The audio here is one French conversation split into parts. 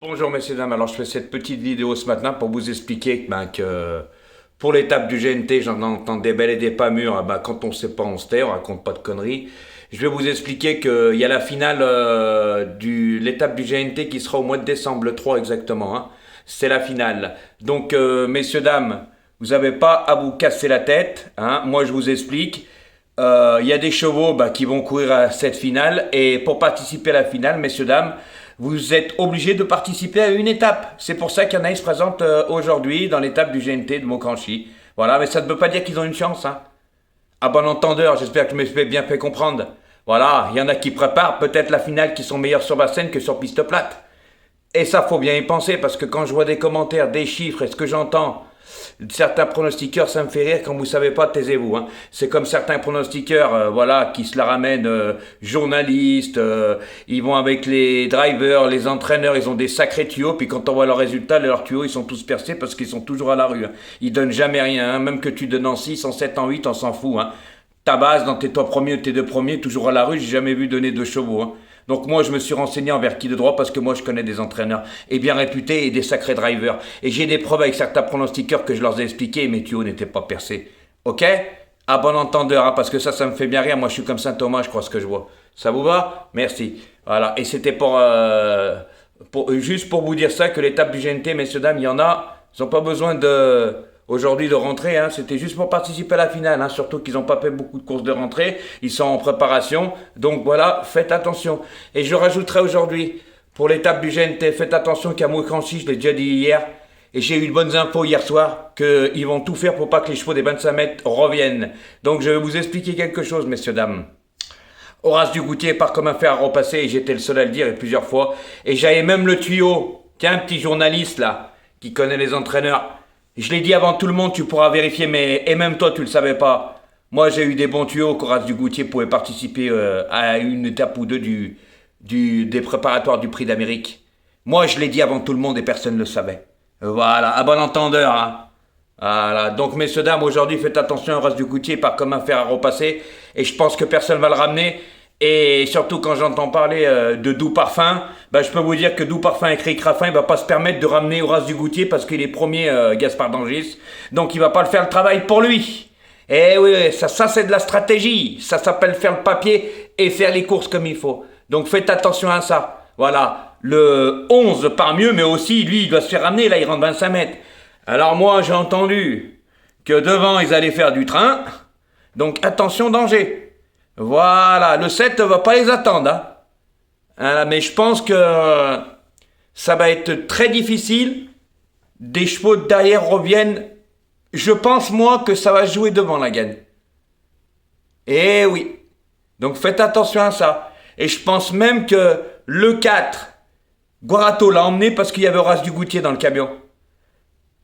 Bonjour messieurs dames, alors je fais cette petite vidéo ce matin pour vous expliquer que pour l'étape du GNT, j'en entends des belles et des pas mûres. Quand on sait pas on se tait, on raconte pas de conneries. Je vais vous expliquer qu'il y a la finale de l'étape du GNT qui sera au mois de décembre, le 3 exactement, hein. C'est la finale. Donc messieurs dames, vous n'avez pas à vous casser la tête, hein. Moi je vous explique. Il y a des chevaux qui vont courir à cette finale, et pour participer à la finale, messieurs dames, vous êtes obligés de participer à une étape. C'est pour ça qu'il y en a qui se présentent aujourd'hui dans l'étape du GNT de Montcranchy. Voilà, mais ça ne veut pas dire qu'ils ont une chance, hein. À bon entendeur, j'espère que je me suis bien fait comprendre. Voilà, il y en a qui préparent peut-être la finale qui sont meilleurs sur bassine que sur piste plate. Et ça, faut bien y penser, parce que quand je vois des commentaires, des chiffres et ce que j'entends, certains pronostiqueurs, ça me fait rire. Quand vous savez pas, taisez-vous, hein. C'est comme certains pronostiqueurs, voilà, qui se la ramènent journalistes, ils vont avec les drivers, les entraîneurs, ils ont des sacrés tuyaux, puis quand on voit leurs résultats, leurs tuyaux, ils sont tous percés parce qu'ils sont toujours à la rue, hein. Ils donnent jamais rien, hein. Même que tu donnes en 6, en 7, en 8, on s'en fout, hein. Ta base, dans tes 3 premiers ou tes 2 premiers, toujours à la rue, j'ai jamais vu donner 2 chevaux, hein. Donc moi, je me suis renseigné envers qui de droit, parce que moi, je connais des entraîneurs et bien réputés et des sacrés drivers. Et j'ai des preuves avec certains pronostiqueurs que je leur ai expliqué, et mes tuyaux n'étaient pas percés. Ok? À bon entendeur, hein, parce que ça me fait bien rire. Moi, je suis comme Saint Thomas, je crois ce que je vois. Ça vous va? Merci. Voilà. Et c'était juste pour vous dire ça, que l'étape du GNT, messieurs, dames, il y en a. Ils n'ont pas besoin aujourd'hui de rentrer, hein. C'était juste pour participer à la finale, hein. Surtout qu'ils n'ont pas fait beaucoup de courses de rentrée, ils sont en préparation, donc voilà, faites attention. Et je rajouterai aujourd'hui, pour l'étape du GNT, faites attention qu'à Montcranchy, je l'ai déjà dit hier, et j'ai eu de bonnes infos hier soir, qu'ils vont tout faire pour pas que les chevaux des 25 mètres reviennent. Donc je vais vous expliquer quelque chose, messieurs, dames. Horace Dugoutier part comme un fer à repasser, et j'étais le seul à le dire, et plusieurs fois, et j'avais même le tuyau. Tiens, un petit journaliste là, qui connaît les entraîneurs. Je l'ai dit avant tout le monde, tu pourras vérifier, mais et même toi, tu le savais pas. Moi, j'ai eu des bons tuyaux qu'Horace Dugoutier pouvait participer à une étape ou deux des préparatoires du Prix d'Amérique. Moi, je l'ai dit avant tout le monde et personne ne le savait. Voilà, à bon entendeur, hein. Voilà, donc messieurs, dames, aujourd'hui, faites attention, Horace Dugoutier part comme un fer à repasser, et je pense que personne va le ramener. Et surtout quand j'entends parler de Doux Parfum, je peux vous dire que Doux Parfum et Cric Raffin, il va pas se permettre de ramener Horace Dugoutier parce qu'il est premier, Gaspard d'Angis. Donc il va pas le faire le travail pour lui. Eh oui, ça c'est de la stratégie. Ça s'appelle faire le papier et faire les courses comme il faut. Donc faites attention à ça. Voilà, le 11 part mieux, mais aussi lui, il doit se faire ramener, là il rentre 25 mètres. Alors moi j'ai entendu que devant ils allaient faire du train. Donc attention, danger. Voilà, le 7 ne va pas les attendre, hein. Mais je pense que ça va être très difficile. Des chevaux de derrière reviennent. Je pense, moi, que ça va jouer devant la gagne. Eh oui. Donc faites attention à ça. Et je pense même que le 4, Guarato l'a emmené parce qu'il y avait Horace Dugoutier dans le camion.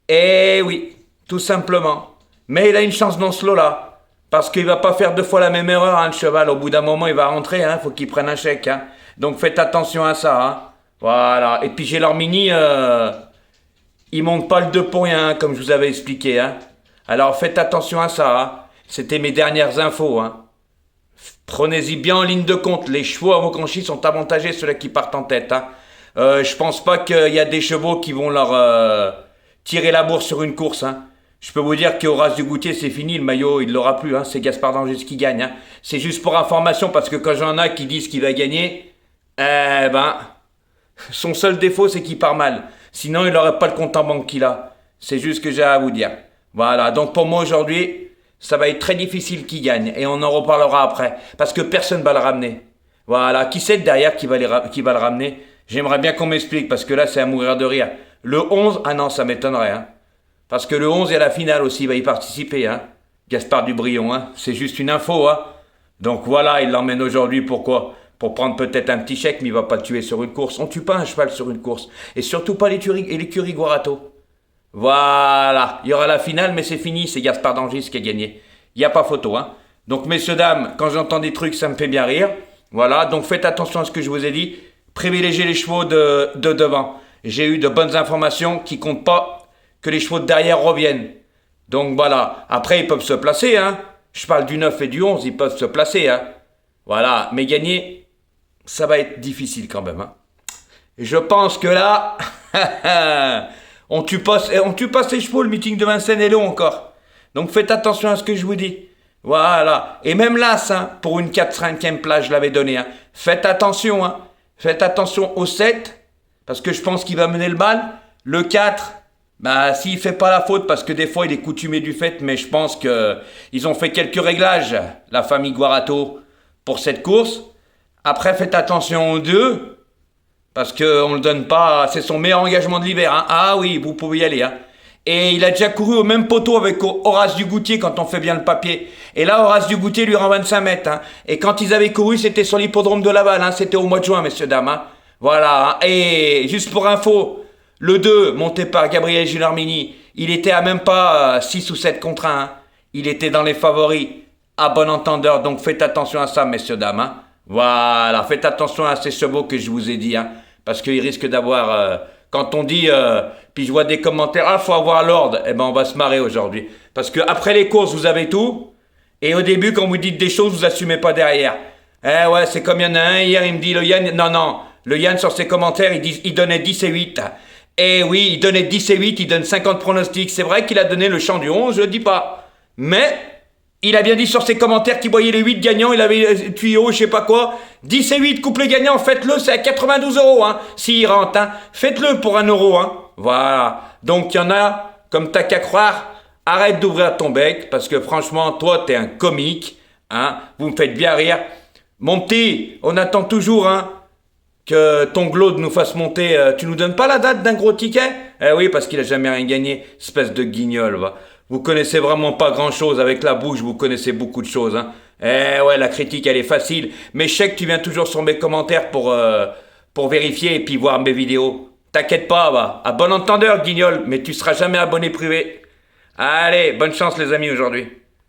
Eh oui, tout simplement. Mais il a une chance dans ce lot-là. Parce qu'il va pas faire 2 fois la même erreur, hein, le cheval. Au bout d'un moment, il va rentrer, hein. Faut qu'il prenne un chèque, hein. Donc faites attention à ça, hein. Voilà. Et puis j'ai leur mini, ils montent pas le 2 pour rien, hein, comme je vous avais expliqué, hein. Alors faites attention à ça, hein. C'était mes dernières infos, hein. Prenez-y bien en ligne de compte. Les chevaux à Montcranchy sont avantagés, ceux-là qui partent en tête, hein. Je pense pas qu'il y a des chevaux qui vont leur tirer la bourse sur une course, hein. Je peux vous dire qu'Horace Dugoutier, c'est fini, le maillot, il l'aura plus, hein. C'est Gaspard d'Angis qui gagne, hein. C'est juste pour information, parce que quand j'en ai qui disent qu'il va gagner, son seul défaut, c'est qu'il part mal. Sinon, il n'aurait pas le compte en banque qu'il a. C'est juste ce que j'ai à vous dire. Voilà, donc pour moi aujourd'hui, ça va être très difficile qu'il gagne, et on en reparlera après, parce que personne ne va le ramener. Voilà, qui c'est derrière qui va le ramener? J'aimerais bien qu'on m'explique, parce que là, c'est à mourir de rire. Le 11, ah non, ça m'étonnerait, hein. Parce que le 11 et la finale aussi, il va y participer, hein. Gaspard Dubrion, hein. C'est juste une info, hein. Donc voilà, il l'emmène aujourd'hui, pourquoi? Pour prendre peut-être un petit chèque, mais il va pas le tuer sur une course. On tue pas un cheval sur une course. Et surtout pas l'écurie Guarato. Voilà, il y aura la finale, mais c'est fini, c'est Gaspard d'Angis qui a gagné. Il n'y a pas photo, hein. Donc messieurs, dames, quand j'entends des trucs, ça me fait bien rire. Voilà, donc faites attention à ce que je vous ai dit. Privilégiez les chevaux de devant. J'ai eu de bonnes informations qui comptent pas que les chevaux de derrière reviennent. Donc voilà, après ils peuvent se placer, hein. Je parle du 9 et du 11, ils peuvent se placer, hein. Voilà, mais gagner, ça va être difficile quand même, hein. je pense que là, on tue pas ses chevaux, le meeting de Vincennes est long encore. Donc faites attention à ce que je vous dis. Voilà. Et même l'As, hein, pour une 4-5e place, je l'avais donné. Hein. Faites attention. Hein. Faites attention au 7, parce que je pense qu'il va mener le bal. Le 4, bah, s'il fait pas la faute, parce que des fois il est coutumier du fait, mais je pense que ils ont fait quelques réglages, la famille Guarato, pour cette course. Après, faites attention au 2, parce qu'on le donne pas, c'est son meilleur engagement de l'hiver. Hein. Ah oui, vous pouvez y aller. Hein. Et il a déjà couru au même poteau avec Horace Dugoutier quand on fait bien le papier. Et là, Horace Dugoutier lui rend 25 mètres. Hein. Et quand ils avaient couru, c'était sur l'hippodrome de Laval. Hein. C'était au mois de juin, messieurs, dames. Hein. Voilà. Hein. Et juste pour info, le 2, monté par Gabriel Gillarmini, il était à même pas 6 ou 7 contre 1. Hein. Il était dans les favoris, à bon entendeur. Donc faites attention à ça, messieurs, dames. Hein. Voilà. Faites attention à ces chevaux que je vous ai dit. Hein. Parce qu'ils risquent d'avoir... quand on dit... puis je vois des commentaires, ah, faut avoir l'ordre. Eh ben, on va se marrer aujourd'hui. Parce que après les courses, vous avez tout. Et au début, quand vous dites des choses, vous assumez pas derrière. Eh ouais, c'est comme il y en a un hier, il me dit, le Yann... Non. Le Yann, sur ses commentaires, il donnait 10 et 8. Eh oui, il donnait 10 et 8, il donne 50 pronostics. C'est vrai qu'il a donné le champ du 11, je le dis pas. Mais... il a bien dit sur ses commentaires qu'il voyait les 8 gagnants, il avait tuyau, je sais pas quoi. 10 et 8, couplet gagnant, faites-le, c'est à 92 €, hein, s'il rentre, hein. Faites-le pour 1 €, hein. Voilà. Donc, il y en a, comme t'as qu'à croire, arrête d'ouvrir ton bec, parce que franchement, toi, t'es un comique, hein. Vous me faites bien rire. Mon petit, on attend toujours, hein, que ton Glaude nous fasse monter. Tu nous donnes pas la date d'un gros ticket? Eh oui, parce qu'il a jamais rien gagné, espèce de guignol, va. Vous connaissez vraiment pas grand-chose avec la bouche, vous connaissez beaucoup de choses, hein. Eh ouais, la critique, elle est facile. Mais je sais que tu viens toujours sur mes commentaires pour vérifier et puis voir mes vidéos. T'inquiète pas, va. À bon entendeur, guignol, mais tu seras jamais abonné privé. Allez, bonne chance les amis aujourd'hui.